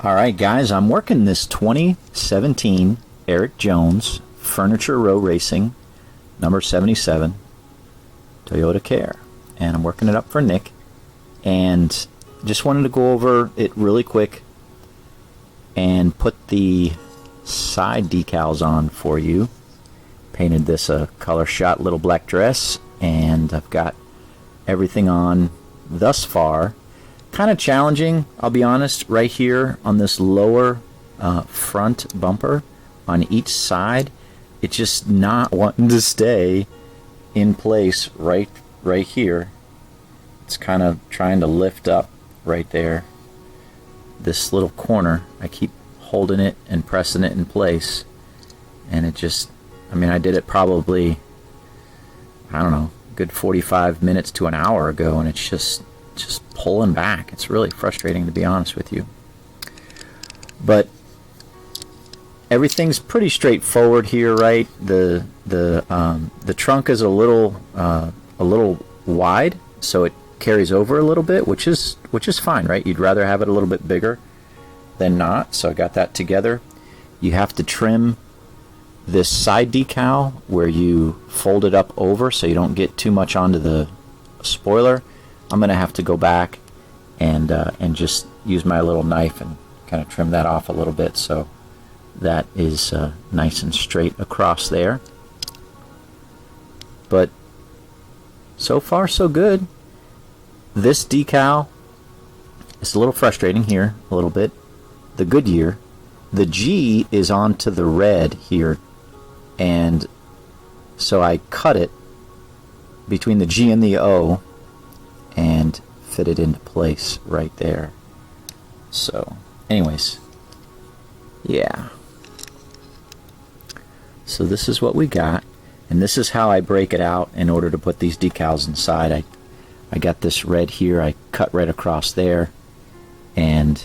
Alright guys, I'm working this 2017 Erik Jones Furniture Row Racing number 77 Toyota Care, and I'm working it up for Nick, and just wanted to go over it really quick and put the side decals on for you. Painted this a Colorshot little black dress, and I've got everything on thus far. Kind of challenging, I'll be honest, right here on this lower front bumper on each side. It's just not wanting to stay in place right here. It's kind of trying to lift up right there. This little corner, I keep holding it and pressing it in place, and it just, I mean, I did it probably, I don't know, good 45 minutes to an hour ago, and it's just pulling back. It's really frustrating, to be honest with you. But everything's pretty straightforward here, right? The trunk is a little wide, so it carries over a little bit, which is fine, right? You'd rather have it a little bit bigger than not, so I got that together. You have to trim this side decal where you fold it up over so you don't get too much onto the spoiler. I'm gonna have to go back and just use my little knife and kind of trim that off a little bit so that is nice and straight across there. But so far so good. This decal is a little frustrating here, a little bit. The Goodyear, the G is onto the red here, and so I cut it between the G and the O and fit it into place right there. So anyways, yeah, so this is what we got, and this is how I break it out in order to put these decals inside. I got this red here, I cut right across there and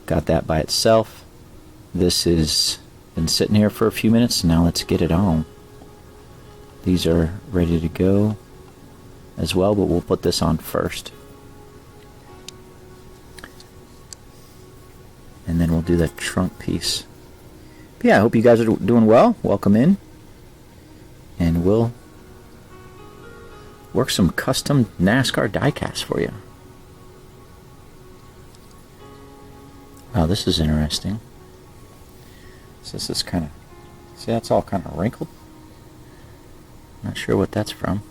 got that by itself. This has been sitting here for a few minutes, now let's get it on. These are ready to go as well, but we'll put this on first, and then we'll do the trunk piece. But yeah, I hope you guys are doing well. Welcome in, and we'll work some custom NASCAR diecast for you. Oh, this is interesting. So this is kind of, see, that's all kind of wrinkled. Not sure what that's from.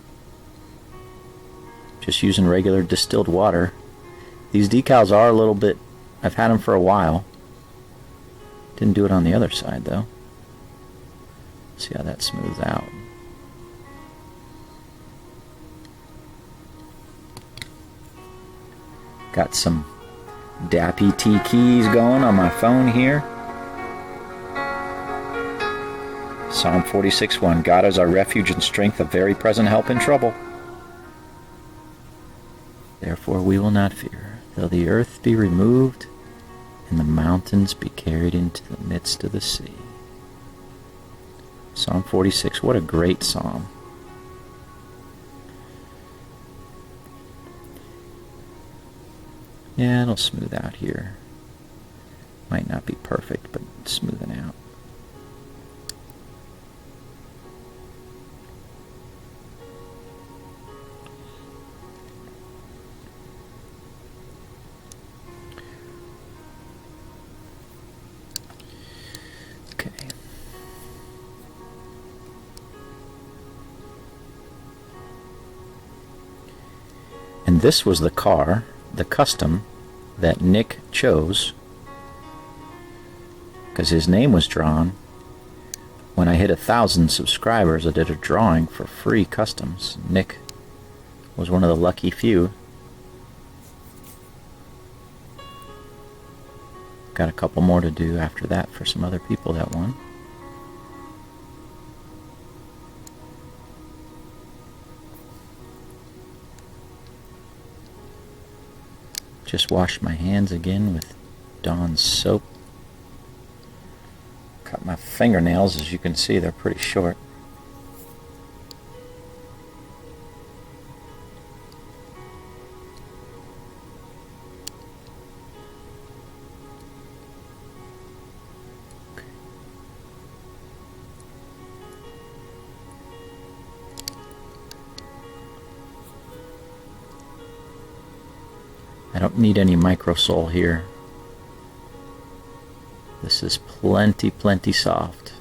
Just using regular distilled water. These decals are a little bit, I've had them for a while. Didn't do it on the other side though. See how that smooths out. Got some Dappy T keys going on my phone here. Psalm 46:1. God is our refuge and strength, a very present help in trouble. Therefore we will not fear, though the earth be removed and the mountains be carried into the midst of the sea. Psalm 46, what a great psalm. Yeah, it'll smooth out here. Might not be perfect, but it's smoothing out. Okay. And this was the car, the custom, that Nick chose, because his name was drawn. When I hit 1,000 subscribers, I did a drawing for free customs. Nick was one of the lucky few. Got a couple more to do after that for some other people that won. Just washed my hands again with Dawn's soap. Cut my fingernails, as you can see, they're pretty short. don't need any microsole here. This is plenty soft.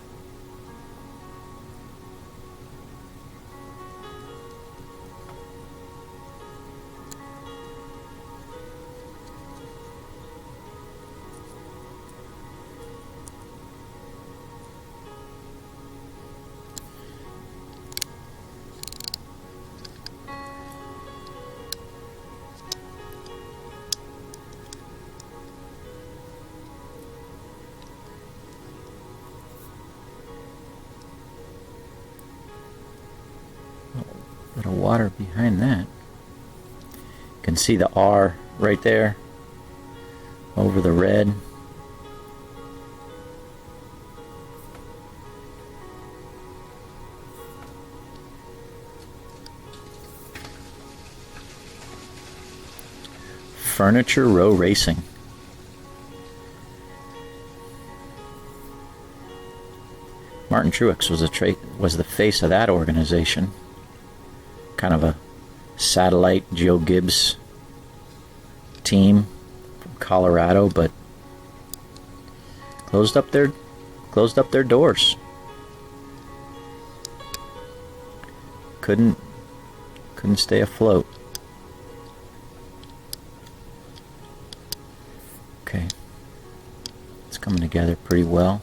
Bit of water behind that. You can see the R right there over the red. Furniture Row Racing. Martin Truex was the face of that organization. Kind of a satellite Joe Gibbs team from Colorado, but closed up their doors. Couldn't stay afloat. Okay, it's coming together pretty well.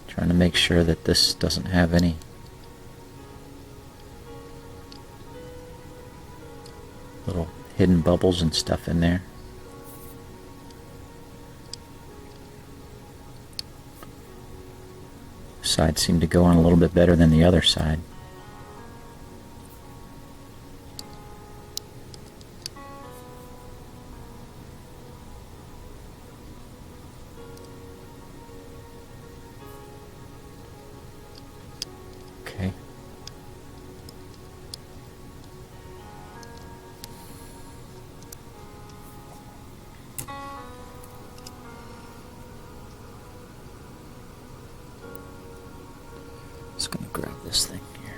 Trying to make sure that this doesn't have any little hidden bubbles and stuff in there. Side seemed to go on a little bit better than the other side. Okay. Just gonna grab this thing here.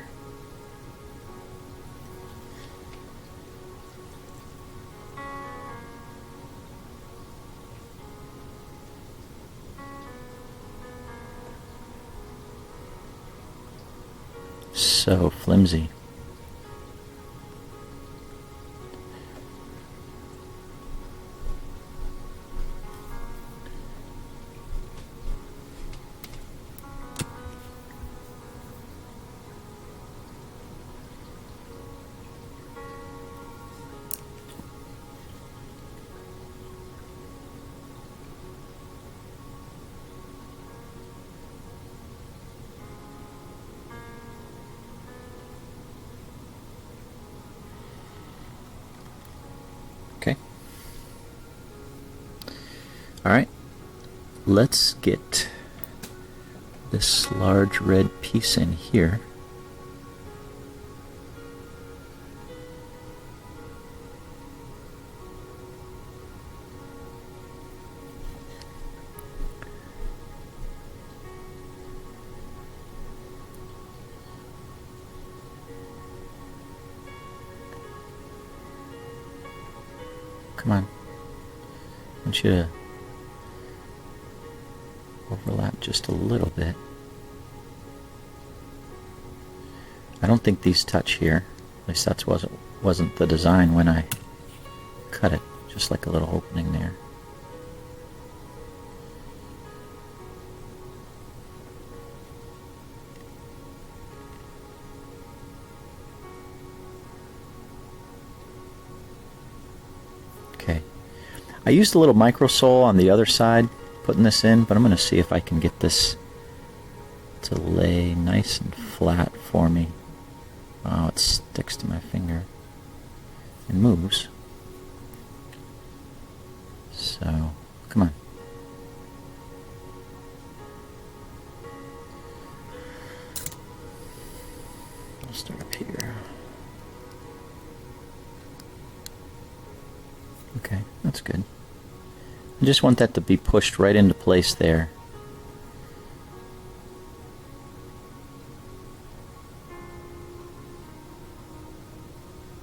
So flimsy. Okay. All right. Let's get this large red piece in here. Come on. I want you to overlap just a little bit. I don't think these touch here. At least that wasn't the design when I cut it. Just like a little opening there. Okay. I used a little microsole on the other side putting this in, but I'm going to see if I can get this to lay nice and flat for me. Oh, it sticks to my finger and moves. So, come on. I'll start up here. Okay, that's good. I just want that to be pushed right into place there.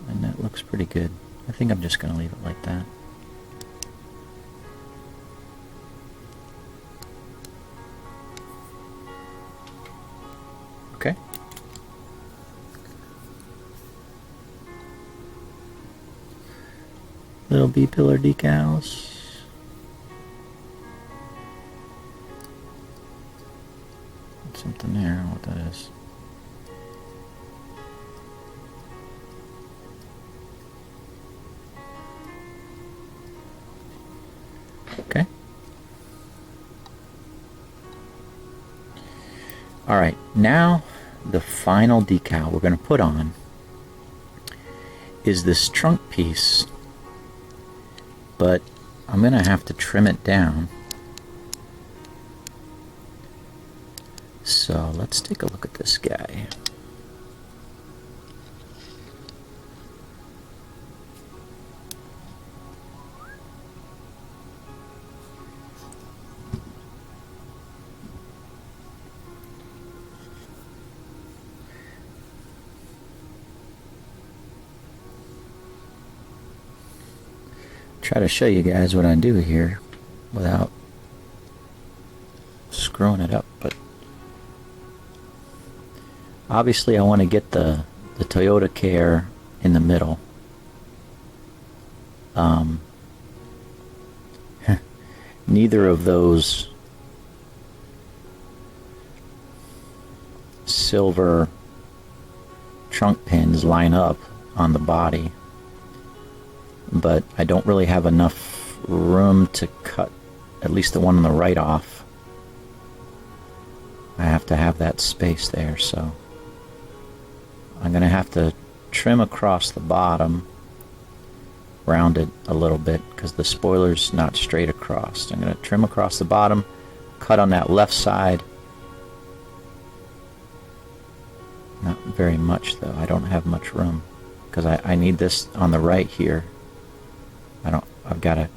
And that looks pretty good. I think I'm just going to leave it like that. Okay. Little B-pillar decals. Something there, I don't know what that is. Okay. Alright, now the final decal we're going to put on is this trunk piece, but I'm going to have to trim it down. So let's take a look at this guy. Try to show you guys what I do here without screwing it up, but obviously I want to get the Toyota Care in the middle. Neither of those silver trunk pins line up on the body, but I don't really have enough room to cut at least the one on the right off. I have to have that space there, so I'm going to have to trim across the bottom, round it a little bit because the spoiler's not straight across. I'm going to trim across the bottom, cut on that left side. Not very much though, I don't have much room because I need this on the right here. I've got to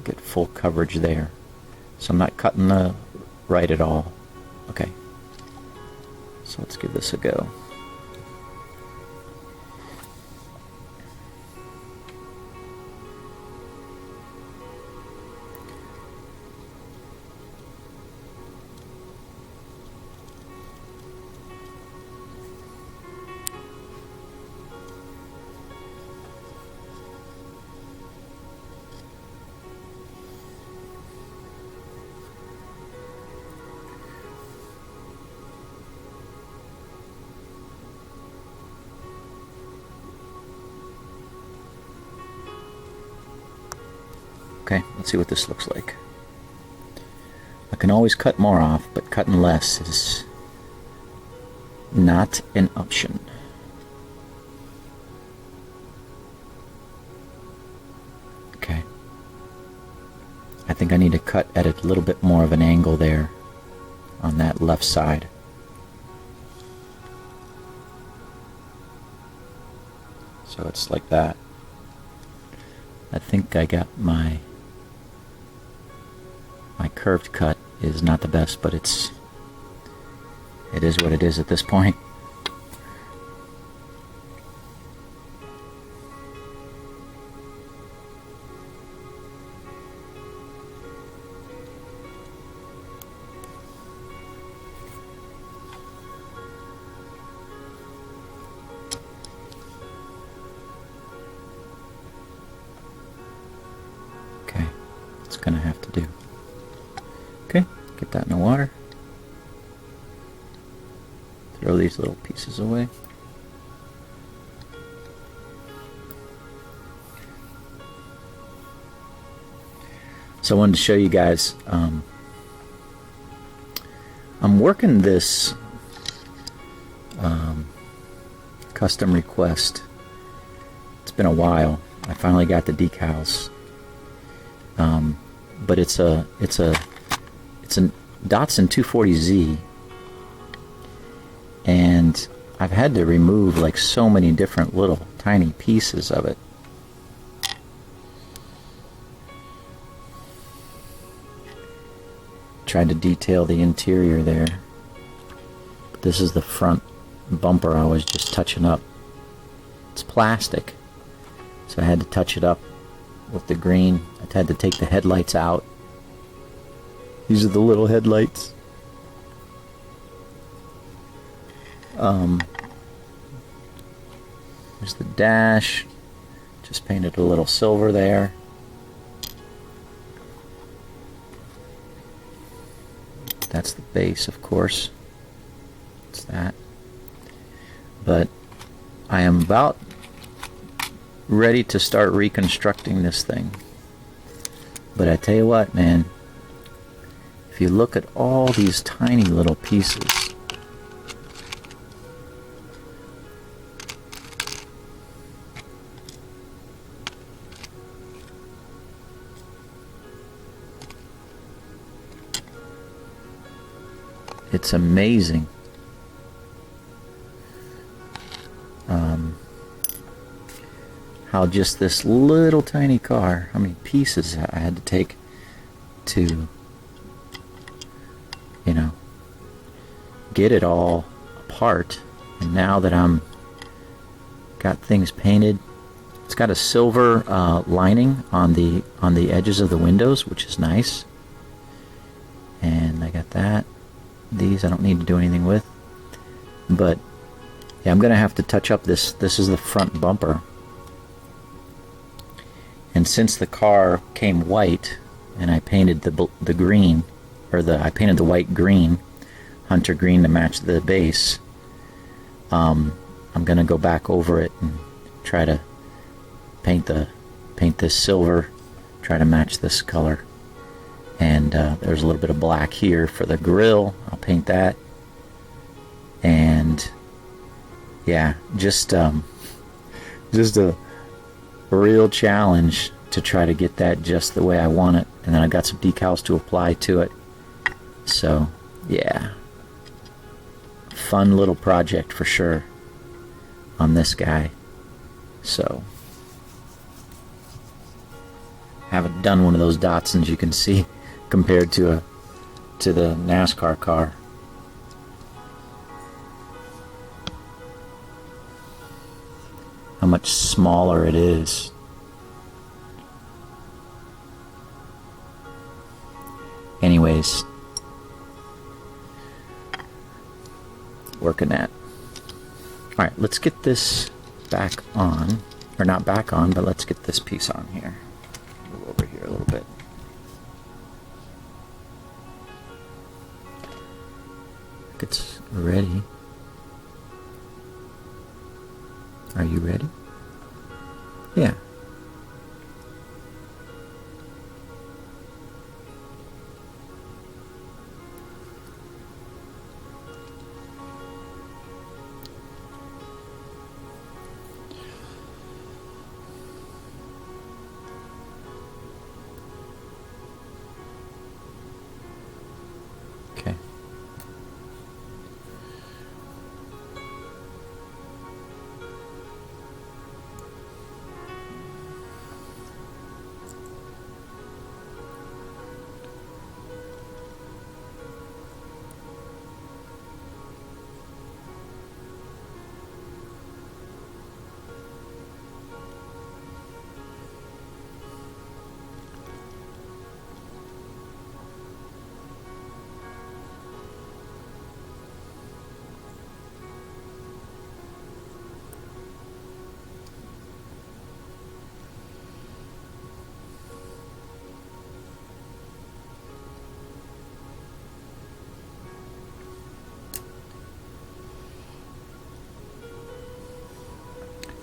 get full coverage there. So I'm not cutting the right at all. Okay. So let's give this a go. Okay, let's see what this looks like. I can always cut more off, but cutting less is not an option. Okay. I think I need to cut at a little bit more of an angle there on that left side. So it's like that. I think I got my curved cut is not the best, but it is what it is at this point. Okay, it's gonna have to do. Okay, get that in the water. Throw these little pieces away. So I wanted to show you guys, I'm working this custom request. It's been a while. I finally got the decals, but it's a Datsun 240Z, and I've had to remove like so many different little tiny pieces of it. Tried to detail the interior there. But this is the front bumper I was just touching up. It's plastic, so So I had to touch it up with the green. I had to take the headlights out. These are the little headlights. There's the dash. Just painted a little silver there. That's the base, of course. It's that. But I am about ready to start reconstructing this thing. But I tell you what, man, if you look at all these tiny little pieces, it's amazing. How just this little tiny car, how many pieces I had to take to, you know, get it all apart. And now that I'm got things painted, it's got a silver lining on the edges of the windows, which is nice. And I got that. These I don't need to do anything with, but yeah, I'm gonna have to touch up this. This is the front bumper, and since the car came white and I painted the green, or I painted the white green, hunter green, to match the base, I'm gonna go back over it and try to paint this silver, try to match this color. And there's a little bit of black here for the grill. I'll paint that. And yeah, just a real challenge to try to get that just the way I want it. And then I got some decals to apply to it. So yeah, fun little project for sure on this guy. So haven't done one of those Datsuns, you can see, compared to the NASCAR car. How much smaller it is. Anyways, working that. Alright, let's get this back on. Or not back on, but let's get this piece on here. Move over here a little bit. It's ready. Are you ready? Yeah. Okay.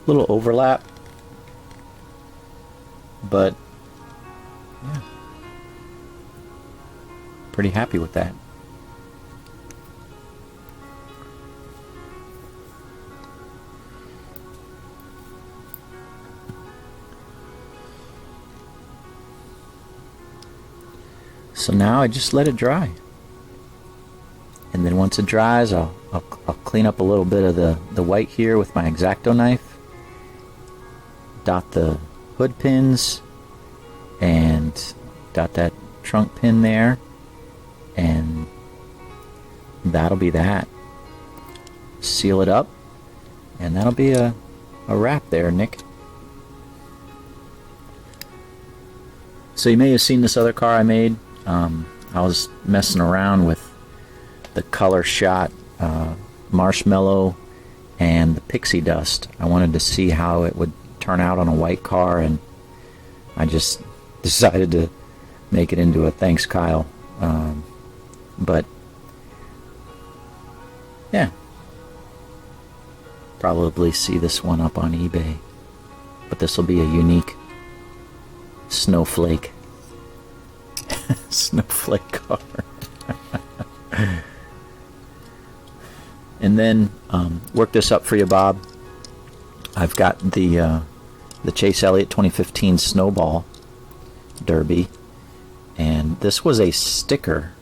Little overlap, but yeah, pretty happy with that. So now I just let it dry, and then once it dries, I'll clean up a little bit of the white here with my X-Acto knife. Dot the hood pins and dot that trunk pin there, and that'll be that. Seal it up, and that'll be a wrap there, Nick. So you may have seen this other car I made. I was messing around with the Colorshot marshmallow and the pixie dust. I wanted to see how it would turn out on a white car, and I just decided to make it into a Thanks Kyle. But yeah, probably see this one up on eBay. But this will be a unique snowflake snowflake car. And then work this up for you, Bob. I've got the Chase Elliott 2015 Snowball Derby, and this was a sticker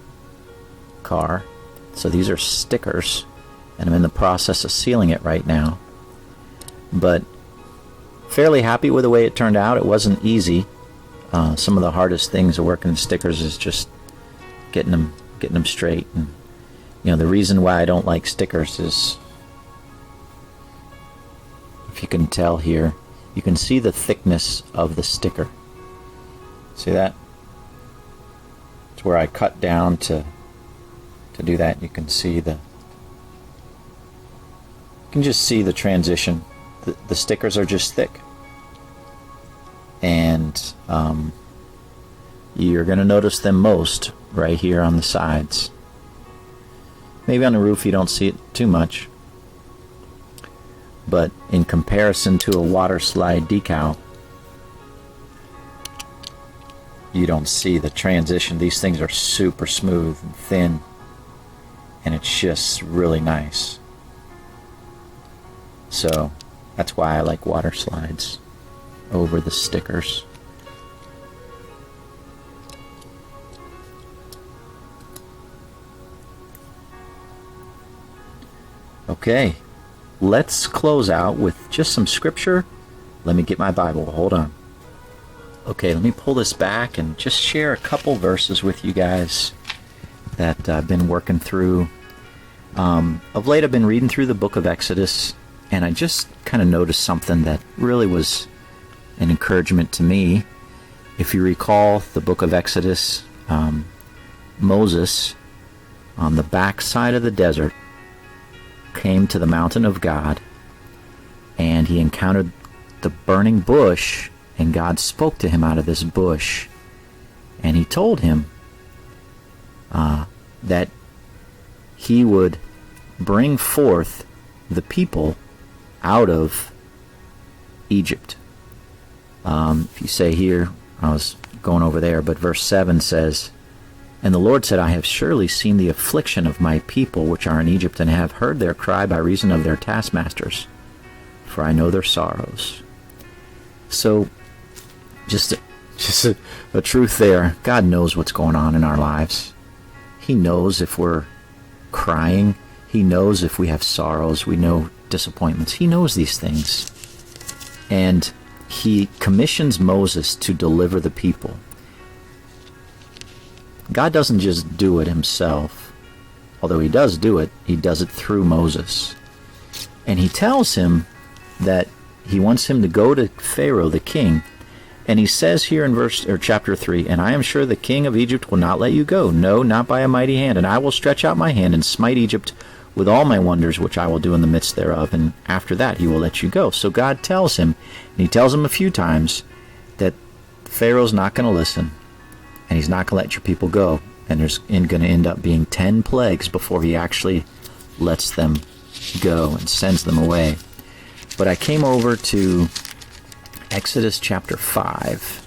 car, so these are stickers, and I'm in the process of sealing it right now. But fairly happy with the way it turned out. It wasn't easy. Some of the hardest things of working stickers is just getting them straight. And the reason why I don't like stickers is, if you can tell here, you can see the thickness of the sticker. See that? It's where I cut down to do that. You can see you can just see the transition. The stickers are just thick. And you're going to notice them most right here on the sides. Maybe on the roof you don't see it too much, but in comparison to a water slide decal, you don't see the transition. These things are super smooth and thin, and it's just really nice. So that's why I like water slides over the stickers. Okay, let's close out with just some scripture. Let me get my Bible. Hold on. Okay, let me pull this back and just share a couple verses with you guys that I've been working through. Of late, I've been reading through the book of Exodus, and I just kind of noticed something that really was an encouragement to me. If you recall the book of Exodus, Moses, on the backside of the desert, came to the mountain of God, and he encountered the burning bush, and God spoke to him out of this bush, and he told him that he would bring forth the people out of Egypt. If you say here, I was going over there, but verse 7 says, "And the Lord said, I have surely seen the affliction of my people which are in Egypt, and have heard their cry by reason of their taskmasters, for I know their sorrows." So, just a truth there. God knows what's going on in our lives. He knows if we're crying. He knows if we have sorrows. We know disappointments. He knows these things. And he commissions Moses to deliver the people. God doesn't just do it himself. Although he does do it, he does it through Moses. And he tells him that he wants him to go to Pharaoh, the king. And he says here in chapter 3, "And I am sure the king of Egypt will not let you go. No, not by a mighty hand. And I will stretch out my hand and smite Egypt with all my wonders, which I will do in the midst thereof. And after that he will let you go." So God tells him, and he tells him a few times, that Pharaoh's not going to listen. And he's not going to let your people go. And there's going to end up being 10 plagues before he actually lets them go and sends them away. But I came over to Exodus chapter 5.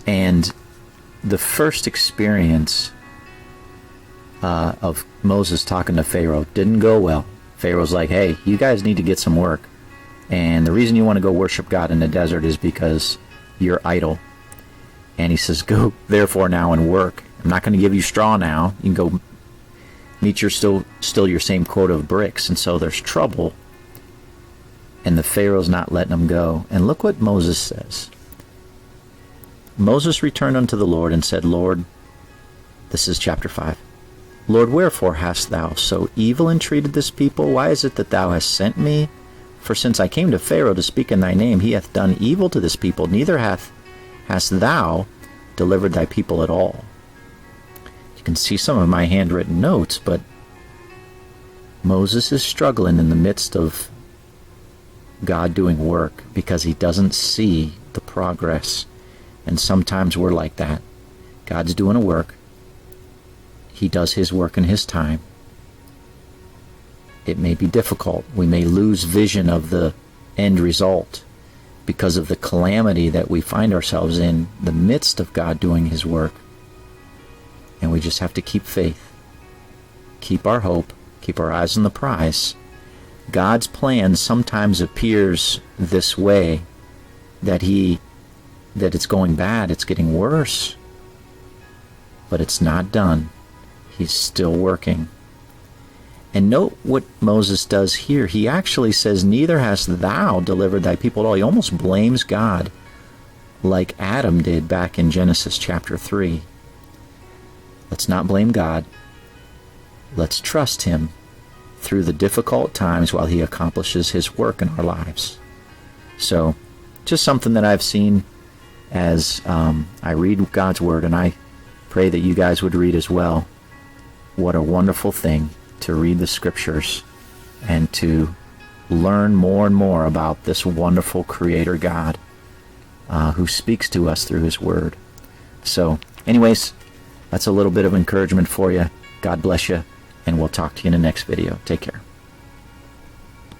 And the first experience of Moses talking to Pharaoh didn't go well. Pharaoh's like, "Hey, you guys need to get some work. And the reason you want to go worship God in the desert is because you're idle." And he says, "Go therefore now and work. I'm not going to give you straw now. You can go meet your still your same quota of bricks." And so there's trouble. And the Pharaoh's not letting them go. And look what Moses says. "Moses returned unto the Lord and said, Lord," this is chapter 5, "Lord, wherefore hast thou so evil entreated this people? Why is it that thou hast sent me? For since I came to Pharaoh to speak in thy name, he hath done evil to this people, neither hath hast thou delivered thy people at all? You can see some of my handwritten notes, but Moses is struggling in the midst of God doing work because he doesn't see the progress. And sometimes we're like that. God's doing a work. He does his work in his time. It may be difficult. We may lose vision of the end result because of the calamity that we find ourselves in the midst of God doing his work. And we just have to keep faith, keep our hope, keep our eyes on the prize. God's plan sometimes appears this way, that it's going bad, it's getting worse. But it's not done. He's still working. And note what Moses does here. He actually says, neither hast thou delivered thy people at all. He almost blames God like Adam did back in Genesis chapter 3. Let's not blame God. Let's trust him through the difficult times while he accomplishes his work in our lives. So, just something that I've seen as I read God's Word, and I pray that you guys would read as well. What a wonderful thing to read the Scriptures and to learn more and more about this wonderful Creator God who speaks to us through his Word. So, anyways, that's a little bit of encouragement for you. God bless you, and we'll talk to you in the next video. Take care.